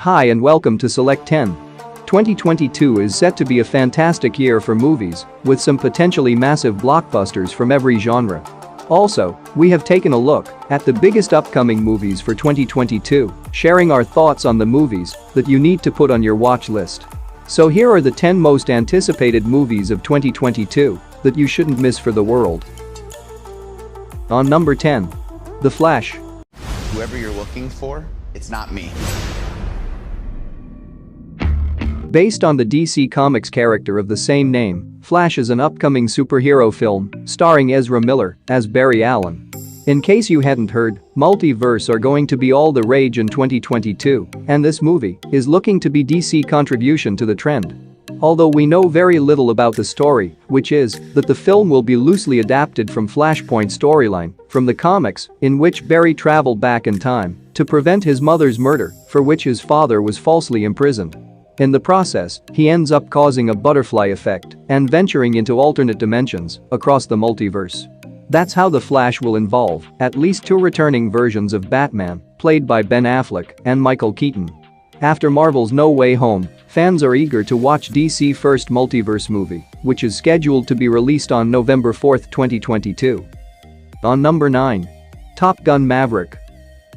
Hi and welcome to Select 10. 2022 is set to be a fantastic year for movies, with some potentially massive blockbusters from every genre. Also, we have taken a look at the biggest upcoming movies for 2022, sharing our thoughts on the movies that you need to put on your watch list. So here are the 10 most anticipated movies of 2022 that you shouldn't miss for the world. On number 10. The Flash. Whoever you're looking for, it's not me. Based on the DC Comics character of the same name, Flash is an upcoming superhero film starring Ezra Miller as Barry Allen. In case you hadn't heard, multiverse are going to be all the rage in 2022, and this movie is looking to be DC's contribution to the trend. Although we know very little about the story, which is that the film will be loosely adapted from Flashpoint storyline from the comics, in which Barry traveled back in time to prevent his mother's murder, for which his father was falsely imprisoned. In the process, he ends up causing a butterfly effect and venturing into alternate dimensions across the multiverse. That's how The Flash will involve at least two returning versions of Batman, played by Ben Affleck and Michael Keaton. After Marvel's No Way Home, fans are eager to watch DC's first multiverse movie, which is scheduled to be released on November 4, 2022. On number 9. Top Gun: Maverick.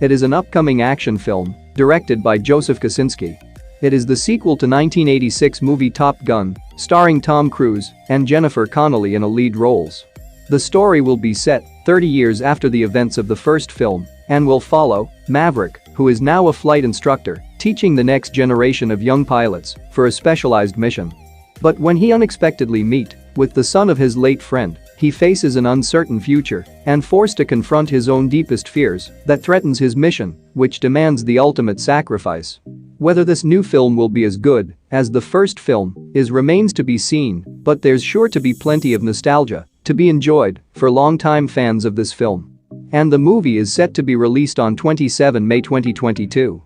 It is an upcoming action film directed by Joseph Kosinski. It is the sequel to 1986 movie Top Gun, starring Tom Cruise and Jennifer Connelly in lead roles. The story will be set 30 years after the events of the first film and will follow Maverick, who is now a flight instructor, teaching the next generation of young pilots for a specialized mission. But when he unexpectedly meets with the son of his late friend, he faces an uncertain future and forced to confront his own deepest fears that threatens his mission, which demands the ultimate sacrifice. Whether this new film will be as good as the first film remains to be seen, but there's sure to be plenty of nostalgia to be enjoyed for longtime fans of this film. And the movie is set to be released on 27 May 2022.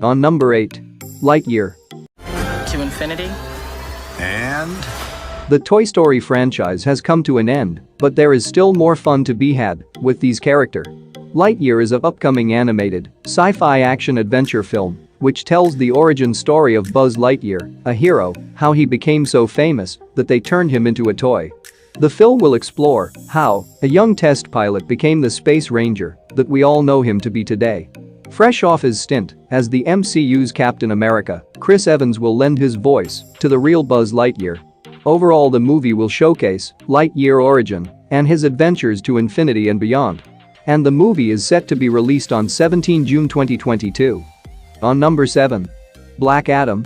On number 8. Lightyear. To infinity And The Toy Story franchise has come to an end, but there is still more fun to be had with these characters. Lightyear is an upcoming animated, sci-fi action-adventure film which tells the origin story of Buzz Lightyear, a hero, how he became so famous that they turned him into a toy. The film will explore how a young test pilot became the space ranger that we all know him to be today. Fresh off his stint as the MCU's Captain America, Chris Evans will lend his voice to the real Buzz Lightyear. Overall, the movie will showcase Lightyear's origin and his adventures to infinity and beyond. And the movie is set to be released on 17 June 2022. On number 7. Black Adam.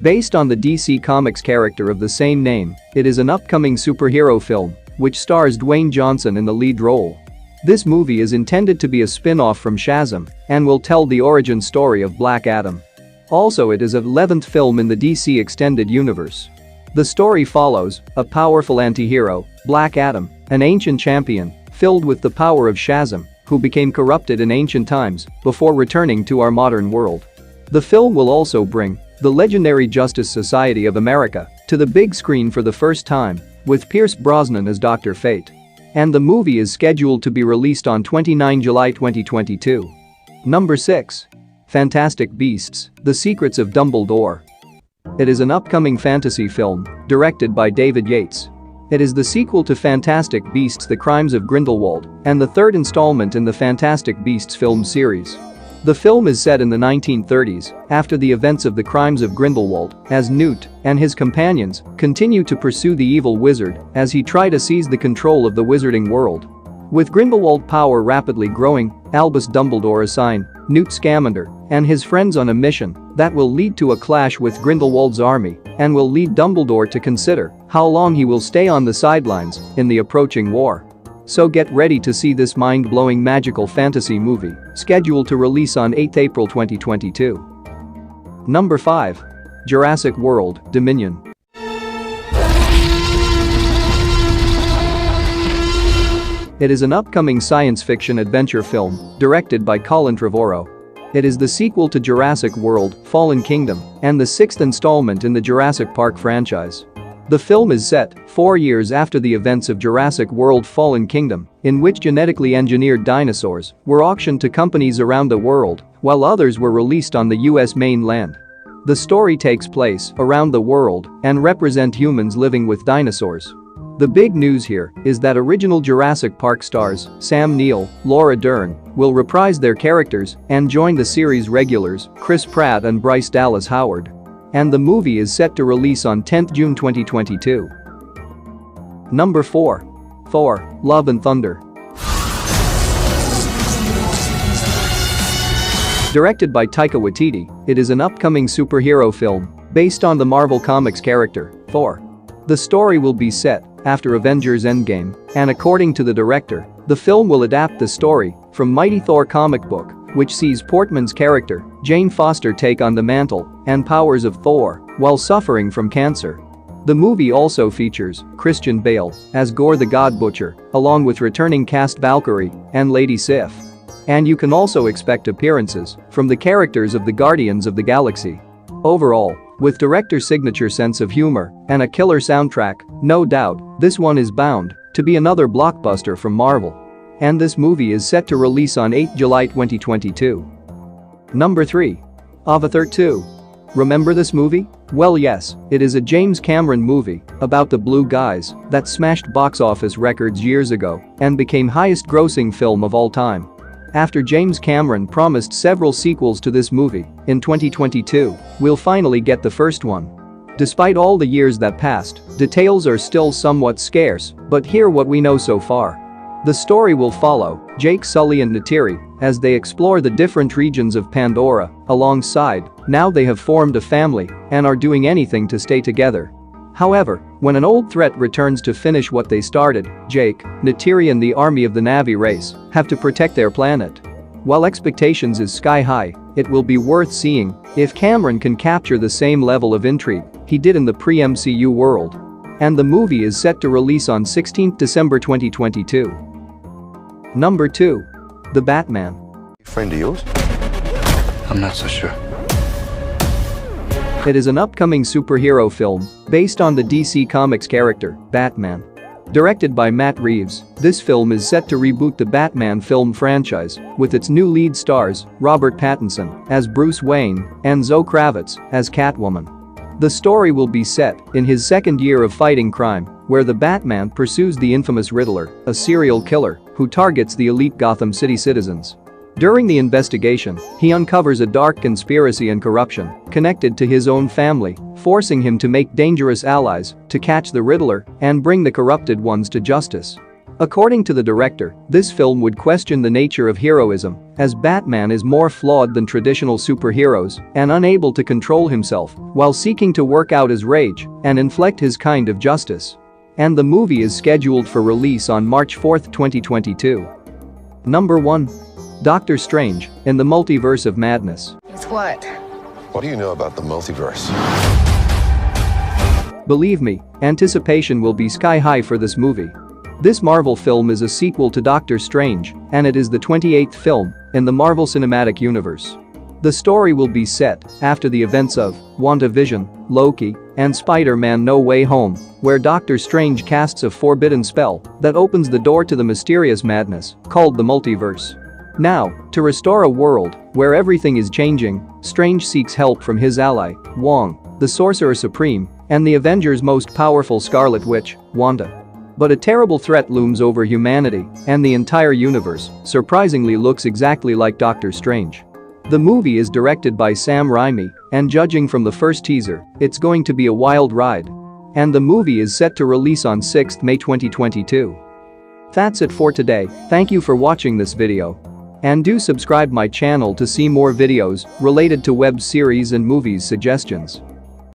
Based on the DC Comics character of the same name, it is an upcoming superhero film which stars Dwayne Johnson in the lead role. This movie is intended to be a spin-off from Shazam and will tell the origin story of Black Adam. Also, it is the 11th film in the DC Extended Universe. The story follows a powerful anti-hero, Black Adam, an ancient champion filled with the power of Shazam, who became corrupted in ancient times before returning to our modern world. The film will also bring the legendary Justice Society of America to the big screen for the first time, with Pierce Brosnan as Dr. Fate. And the movie is scheduled to be released on 29 July 2022. Number 6. Fantastic Beasts: The Secrets of Dumbledore. It is an upcoming fantasy film directed by David Yates. It is the sequel to Fantastic Beasts: The Crimes of Grindelwald and the third installment in the Fantastic Beasts film series. The film is set in the 1930s after the events of The Crimes of Grindelwald, as Newt and his companions continue to pursue the evil wizard as he tries to seize the control of the wizarding world. With Grindelwald's power rapidly growing, Albus Dumbledore assigns Newt Scamander and his friends on a mission that will lead to a clash with Grindelwald's army and will lead Dumbledore to consider how long he will stay on the sidelines in the approaching war. So get ready to see this mind-blowing magical fantasy movie, scheduled to release on 8 April 2022. Number 5. Jurassic World: Dominion. It is an upcoming science fiction adventure film directed by Colin Trevorrow. It is the sequel to Jurassic World: Fallen Kingdom and the 6th installment in the Jurassic Park franchise. The film is set 4 years after the events of Jurassic World Fallen Kingdom, in which genetically engineered dinosaurs were auctioned to companies around the world, while others were released on the US mainland. The story takes place around the world and represent humans living with dinosaurs. The big news here is that original Jurassic Park stars Sam Neill, Laura Dern will reprise their characters and join the series regulars Chris Pratt and Bryce Dallas Howard. And the movie is set to release on 10th June 2022. Number 4. Thor: Love and Thunder. Directed by Taika Waititi, it is an upcoming superhero film based on the Marvel Comics character, Thor. The story will be set after Avengers Endgame, and according to the director, the film will adapt the story from Mighty Thor comic book, which sees Portman's character, Jane Foster, take on the mantle and powers of Thor while suffering from cancer. The movie also features Christian Bale as Gore the God Butcher, along with returning cast Valkyrie and Lady Sif. And you can also expect appearances from the characters of the Guardians of the Galaxy. Overall, with director's signature sense of humor and a killer soundtrack, no doubt, this one is bound to be another blockbuster from Marvel. And this movie is set to release on 8 July 2022. Number 3. Avatar 2. Remember this movie? Well, yes, it is a James Cameron movie about the blue guys that smashed box office records years ago and became highest-grossing film of all time. After James Cameron promised several sequels to this movie, in 2022, we'll finally get the first one. Despite all the years that passed, details are still somewhat scarce, but hear what we know so far. The story will follow Jake Sully and Neytiri as they explore the different regions of Pandora. Alongside, now they have formed a family and are doing anything to stay together. However, when an old threat returns to finish what they started, Jake, Neytiri and the army of the Na'vi race have to protect their planet. While expectations is sky high, it will be worth seeing if Cameron can capture the same level of intrigue he did in the pre-MCU world. And the movie is set to release on 16th December 2022. Number 2. The Batman. Friend of yours? I'm not so sure. It is an upcoming superhero film based on the DC Comics character, Batman. Directed by Matt Reeves, this film is set to reboot the Batman film franchise with its new lead stars, Robert Pattinson as Bruce Wayne and Zoe Kravitz as Catwoman. The story will be set in his second year of fighting crime, where the Batman pursues the infamous Riddler, a serial killer who targets the elite Gotham City citizens. During the investigation, he uncovers a dark conspiracy and corruption connected to his own family, forcing him to make dangerous allies to catch the Riddler and bring the corrupted ones to justice. According to the director, this film would question the nature of heroism, as Batman is more flawed than traditional superheroes and unable to control himself while seeking to work out his rage and inflict his kind of justice. And the movie is scheduled for release on March 4, 2022. Number 1. Doctor Strange in the Multiverse of Madness. It's what? What do you know about the multiverse? Believe me, anticipation will be sky high for this movie. This Marvel film is a sequel to Doctor Strange, and it is the 28th film in the Marvel Cinematic Universe. The story will be set after the events of WandaVision, Loki, and Spider-Man: No Way Home, where Doctor Strange casts a forbidden spell that opens the door to the mysterious madness called the multiverse. Now, to restore a world where everything is changing, Strange seeks help from his ally, Wong, the Sorcerer Supreme, and the Avengers' most powerful Scarlet Witch, Wanda. But a terrible threat looms over humanity, and the entire universe surprisingly looks exactly like Doctor Strange. The movie is directed by Sam Raimi, and judging from the first teaser, it's going to be a wild ride. And the movie is set to release on 6 May 2022. That's it for today. Thank you for watching this video. And do subscribe my channel to see more videos related to web series and movies suggestions.